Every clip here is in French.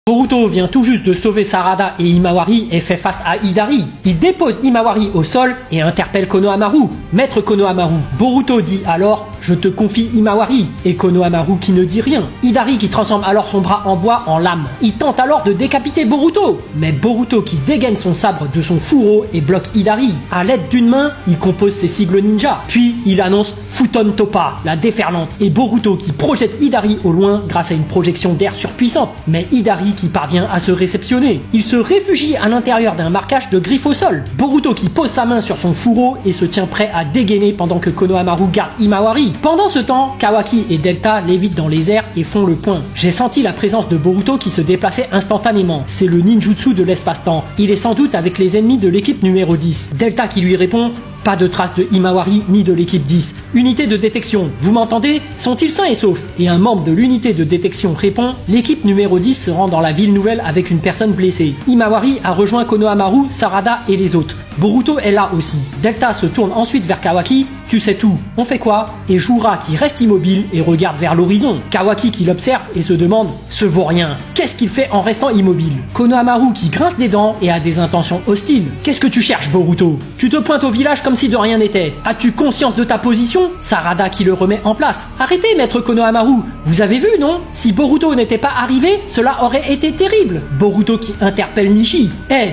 Boruto vient tout juste de sauver Sarada et Himawari et fait face à Hidari. Il dépose Himawari au sol et interpelle Konohamaru. Maître Konohamaru, Boruto dit alors « Je te confie Himawari » et Konohamaru qui ne dit rien. Hidari qui transforme alors son bras en bois en lame. Il tente alors de décapiter Boruto, mais Boruto qui dégaine son sabre de son fourreau et bloque Hidari. À l'aide d'une main, il compose ses sigles ninja. Puis il annonce Futon Topa, la déferlante, et Boruto qui projette Hidari au loin grâce à une projection d'air surpuissante. Mais Hidari qui parvient à se réceptionner. Il se réfugie à l'intérieur d'un marquage de griffes au sol. Boruto qui pose sa main sur son fourreau et se tient prêt à dégainer pendant que Konohamaru garde Himawari. Pendant ce temps, Kawaki et Delta lévitent dans les airs et font le point. J'ai senti la présence de Boruto qui se déplaçait instantanément. C'est le ninjutsu de l'espace-temps. Il est sans doute avec les ennemis de l'équipe numéro 10. Delta qui lui répond: pas de traces de Himawari ni de l'équipe 10. Unité de détection, vous m'entendez? Sont-ils sains et saufs? Et un membre de l'unité de détection répond: l'équipe numéro 10 se rend dans la ville nouvelle avec une personne blessée. Himawari a rejoint Konohamaru, Sarada et les autres. Boruto est là aussi. Delta se tourne ensuite vers Kawaki. Tu sais tout, on fait quoi? Et Jura qui reste immobile et regarde vers l'horizon. Kawaki qui l'observe et se demande: ce vaurien, qu'est-ce qu'il fait en restant immobile? Konohamaru qui grince des dents et a des intentions hostiles. Qu'est-ce que tu cherches, Boruto? Tu te pointes au village comme si de rien n'était. As-tu conscience de ta position? Sarada qui le remet en place. Arrêtez, maître Konohamaru. Vous avez vu, non? Si Boruto n'était pas arrivé, cela aurait été terrible. Boruto qui interpelle Nishi.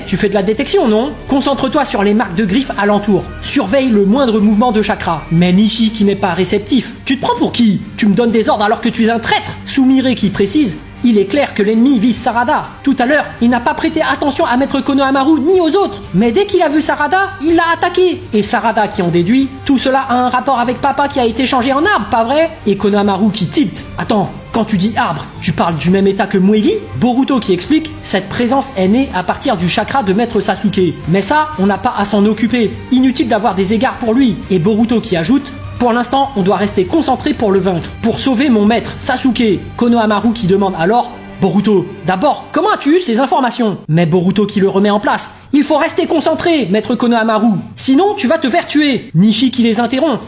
Tu fais de la détection, non? Concentre-toi sur les marques de griffes alentour. Surveille le moindre mouvement de chakra. Mais Nishi qui n'est pas réceptif. Tu te prends pour qui? Tu me donnes des ordres alors que tu es un traître? Sumire qui précise: il est clair que l'ennemi vise Sarada. Tout à l'heure, il n'a pas prêté attention à maître Konohamaru ni aux autres. Mais dès qu'il a vu Sarada, il l'a attaqué. Et Sarada qui en déduit: tout cela a un rapport avec papa qui a été changé en arbre, pas vrai? Et Konohamaru qui tilte: attends, quand tu dis arbre, tu parles du même état que Muegi? Boruto qui explique: cette présence est née à partir du chakra de maître Sasuke. Mais ça, on n'a pas à s'en occuper. Inutile d'avoir des égards pour lui. Et Boruto qui ajoute: pour l'instant, on doit rester concentré pour le vaincre, pour sauver mon maître, Sasuke. Konohamaru qui demande alors: Boruto, d'abord, comment as-tu eu ces informations? Mais Boruto qui le remet en place: il faut rester concentré, maître Konohamaru, sinon tu vas te faire tuer. Nishi qui les interrompt: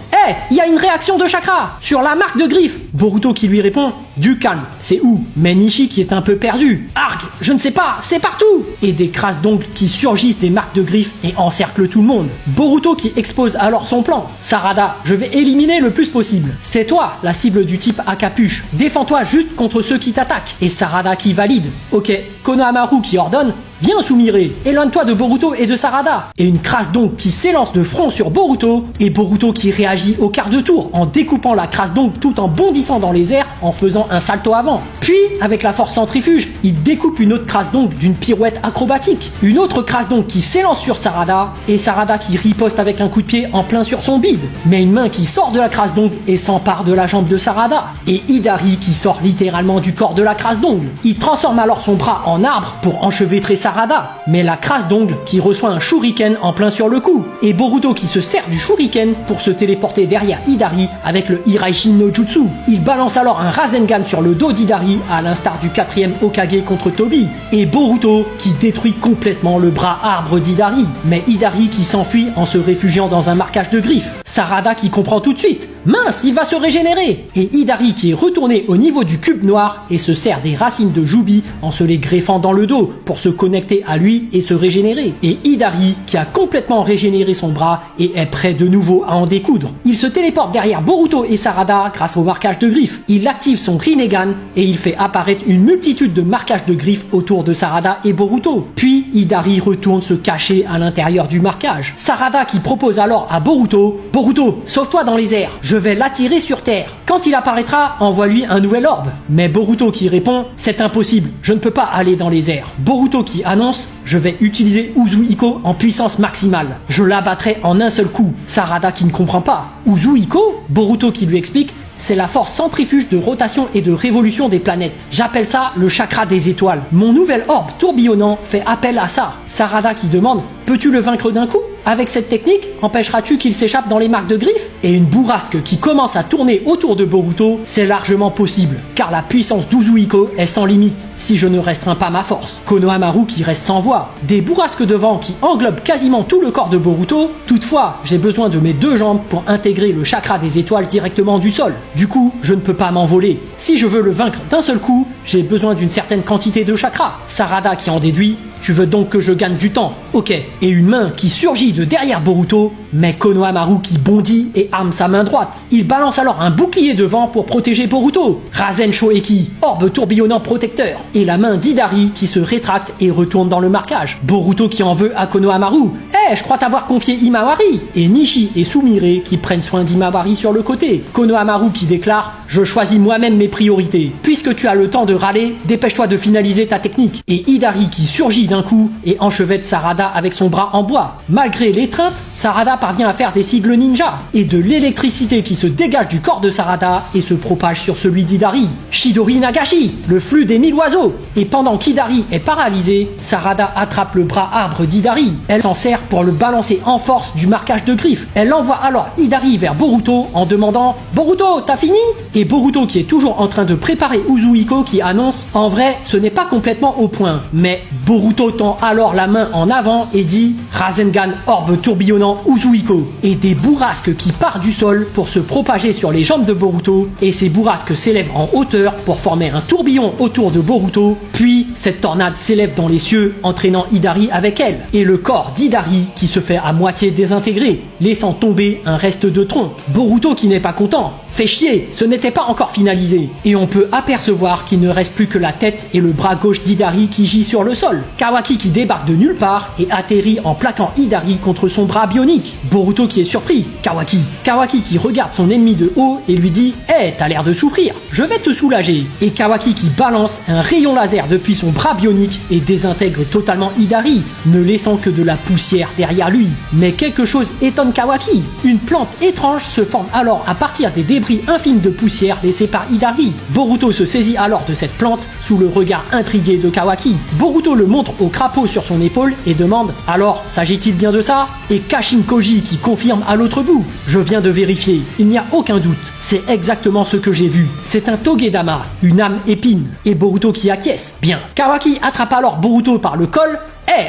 il y a une réaction de chakra sur la marque de griffe. Boruto qui lui répond: du calme, c'est où? Mais Nishi qui est un peu perdu: arg, je ne sais pas, c'est partout. Et des crasses d'ongles qui surgissent des marques de griffes et encerclent tout le monde. Boruto qui expose alors son plan: Sarada, je vais éliminer le plus possible. C'est toi la cible du type à capuche. Défends-toi juste contre ceux qui t'attaquent. Et Sarada qui valide. Ok, Konohamaru qui ordonne: viens Sumire, éloigne-toi de Boruto et de Sarada. Et une crasse d'ongle qui s'élance de front sur Boruto, et Boruto qui réagit au quart de tour en découpant la crasse d'ongle tout en bondissant dans les airs en faisant un salto avant. Puis, avec la force centrifuge, il découpe une autre crasse d'ongle d'une pirouette acrobatique. Une autre crasse d'ongle qui s'élance sur Sarada, et Sarada qui riposte avec un coup de pied en plein sur son bide. Mais une main qui sort de la crasse d'ongle et s'empare de la jambe de Sarada. Et Hidari qui sort littéralement du corps de la crasse d'ongle. Il transforme alors son bras en arbre pour enchevêtrer Sarada, mais la crasse d'ongle qui reçoit un shuriken en plein sur le cou, et Boruto qui se sert du shuriken pour se téléporter derrière Hidari avec le Hiraishin no Jutsu. Il balance alors un Rasengan sur le dos d'Hidari à l'instar du 4ème Hokage contre Tobi, et Boruto qui détruit complètement le bras arbre d'Hidari, mais Hidari qui s'enfuit en se réfugiant dans un marquage de griffes. Sarada qui comprend tout de suite: mince, il va se régénérer. Et Hidari qui est retourné au niveau du cube noir et se sert des racines de Jubi en se les greffant dans le dos pour se connecter à lui et se régénérer. Et Hidari qui a complètement régénéré son bras et est prêt de nouveau à en découdre. Il se téléporte derrière Boruto et Sarada grâce au marquage de griffes. Il active son Rinnegan et il fait apparaître une multitude de marquages de griffes autour de Sarada et Boruto. Puis Hidari retourne se cacher à l'intérieur du marquage. Sarada qui propose alors à Boruto: Boruto, sauve-toi dans les airs, je vais l'attirer sur terre. Quand il apparaîtra, envoie-lui un nouvel orbe. Mais Boruto qui répond: c'est impossible, je ne peux pas aller dans les airs. Boruto qui annonce: je vais utiliser Uzuhiko en puissance maximale. Je l'abattrai en un seul coup. Sarada qui ne comprend pas. Uzuhiko? Boruto qui lui explique: c'est la force centrifuge de rotation et de révolution des planètes. J'appelle ça le chakra des étoiles. Mon nouvel orbe tourbillonnant fait appel à ça. Sarada qui demande: peux-tu le vaincre d'un coup? Avec cette technique, empêcheras-tu qu'il s'échappe dans les marques de griffes? Et une bourrasque qui commence à tourner autour de Boruto, c'est largement possible, car la puissance d'Uzuhiko est sans limite, si je ne restreins pas ma force. Konohamaru qui reste sans voix, des bourrasques de vent qui englobent quasiment tout le corps de Boruto. Toutefois, j'ai besoin de mes 2 jambes pour intégrer le chakra des étoiles directement du sol. Du coup, je ne peux pas m'envoler. Si je veux le vaincre d'un seul coup, j'ai besoin d'une certaine quantité de chakra. Sarada qui en déduit: tu veux donc que je gagne du temps? Ok. Et une main qui surgit de derrière Boruto, mais Konohamaru qui bondit et arme sa main droite. Il balance alors un bouclier de vent pour protéger Boruto. Rasen Shoeki, orbe tourbillonnant protecteur. Et la main d'Hidari qui se rétracte et retourne dans le marquage. Boruto qui en veut à Konohamaru. Je crois t'avoir confié Himawari. Et Nishi et Sumire qui prennent soin d'Himawari sur le côté. Konohamaru qui déclare: je choisis moi-même mes priorités. Puisque tu as le temps de râler, dépêche-toi de finaliser ta technique. Et Hidari qui surgit d'un coup et enchevêtre Sarada avec son bras en bois. Malgré l'étreinte, Sarada parvient à faire des sigles ninja et de l'électricité qui se dégage du corps de Sarada et se propage sur celui d'Hidari. Shidori Nagashi, le flux des 1000 oiseaux. Et pendant qu'Hidari est paralysé, Sarada attrape le bras arbre d'Hidari. Elle s'en sert pour le balancer en force du marquage de griffes. Elle envoie alors Hidari vers Boruto en demandant: Boruto, t'as fini? Et Boruto qui est toujours en train de préparer Uzuhiko qui annonce: en vrai, ce n'est pas complètement au point. Mais Boruto tend alors la main en avant et dit: Rasengan orbe tourbillonnant Uzuhiko. Et des bourrasques qui partent du sol pour se propager sur les jambes de Boruto, et ces bourrasques s'élèvent en hauteur pour former un tourbillon autour de Boruto, puis cette tornade s'élève dans les cieux entraînant Hidari avec elle, et le corps d'Hidari qui se fait à moitié désintégrer, laissant tomber un reste de tronc. Boruto qui n'est pas content: fait chier, ce n'était pas encore finalisé. Et on peut apercevoir qu'il ne reste plus que la tête et le bras gauche d'Hidari qui gît sur le sol. Kawaki qui débarque de nulle part et atterrit en plaquant Hidari contre son bras bionique. Boruto qui est surpris. Kawaki qui regarde son ennemi de haut et lui dit: t'as l'air de souffrir, je vais te soulager. Et Kawaki qui balance un rayon laser depuis son bras bionique et désintègre totalement Hidari, ne laissant que de la poussière derrière lui. Mais quelque chose étonne Kawaki. Une plante étrange se forme alors à partir des débris infimes de poussière laissés par Hidari. Boruto se saisit alors de cette plante sous le regard intrigué de Kawaki. Boruto le montre au crapaud sur son épaule et demande: alors, s'agit-il bien de ça? Et Kashin Koji qui confirme à l'autre bout: je viens de vérifier, il n'y a aucun doute, c'est exactement ce que j'ai vu. C'est un Togedama, une âme épine. Et Boruto qui acquiesce. Bien. Kawaki attrape alors Boruto par le col.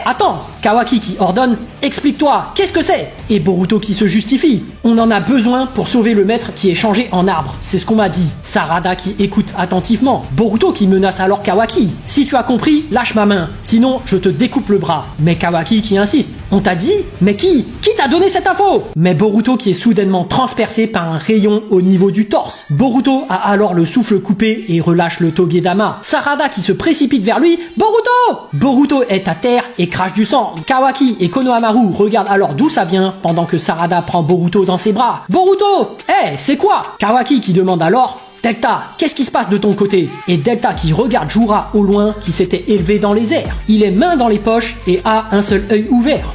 Attends! Kawaki qui ordonne: explique-toi, qu'est-ce que c'est? Et Boruto qui se justifie: on en a besoin pour sauver le maître qui est changé en arbre, c'est ce qu'on m'a dit. Sarada qui écoute attentivement. Boruto qui menace alors Kawaki: si tu as compris, lâche ma main, sinon je te découpe le bras. Mais Kawaki qui insiste: on t'a dit? Mais qui t'a donné cette info? Mais Boruto qui est soudainement transpercé par un rayon au niveau du torse. Boruto a alors le souffle coupé et relâche le Togedama. Sarada qui se précipite vers lui: Boruto! Boruto est à terre et crache du sang. Kawaki et Konohamaru regardent alors d'où ça vient pendant que Sarada prend Boruto dans ses bras. Boruto! C'est quoi? Kawaki qui demande alors: Delta, qu'est-ce qui se passe de ton côté? Et Delta qui regarde Jura au loin qui s'était élevé dans les airs. Il est main dans les poches et a un seul œil ouvert.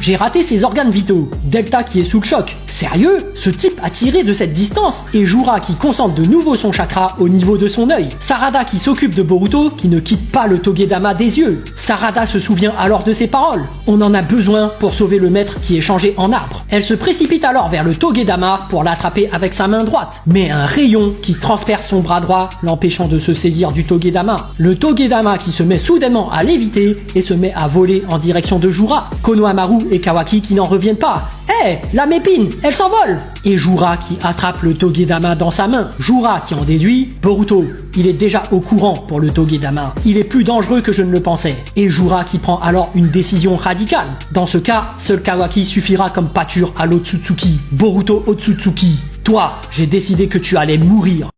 J'ai raté ses organes vitaux. Delta qui est sous le choc. Sérieux? Ce type a tiré de cette distance? Et Jura qui concentre de nouveau son chakra au niveau de son œil. Sarada qui s'occupe de Boruto qui ne quitte pas le Togedama des yeux. Sarada se souvient alors de ses paroles: on en a besoin pour sauver le maître qui est changé en arbre. Elle se précipite alors vers le Togedama pour l'attraper avec sa main droite. Mais un rayon qui transperce son bras droit, l'empêchant de se saisir du Togedama. Le Togedama qui se met soudainement à léviter et se met à voler en direction de Jura. Konohamaru et Kawaki qui n'en reviennent pas. La mépine, elle s'envole! Et Jura qui attrape le Togedama dans sa main. Jura qui en déduit: Boruto, il est déjà au courant pour le Togedama. Il est plus dangereux que je ne le pensais. Et Jura qui prend alors une décision radicale. Dans ce cas, seul Kawaki suffira comme pâture à l'Otsutsuki. Boruto Otsutsuki. Toi, j'ai décidé que tu allais mourir.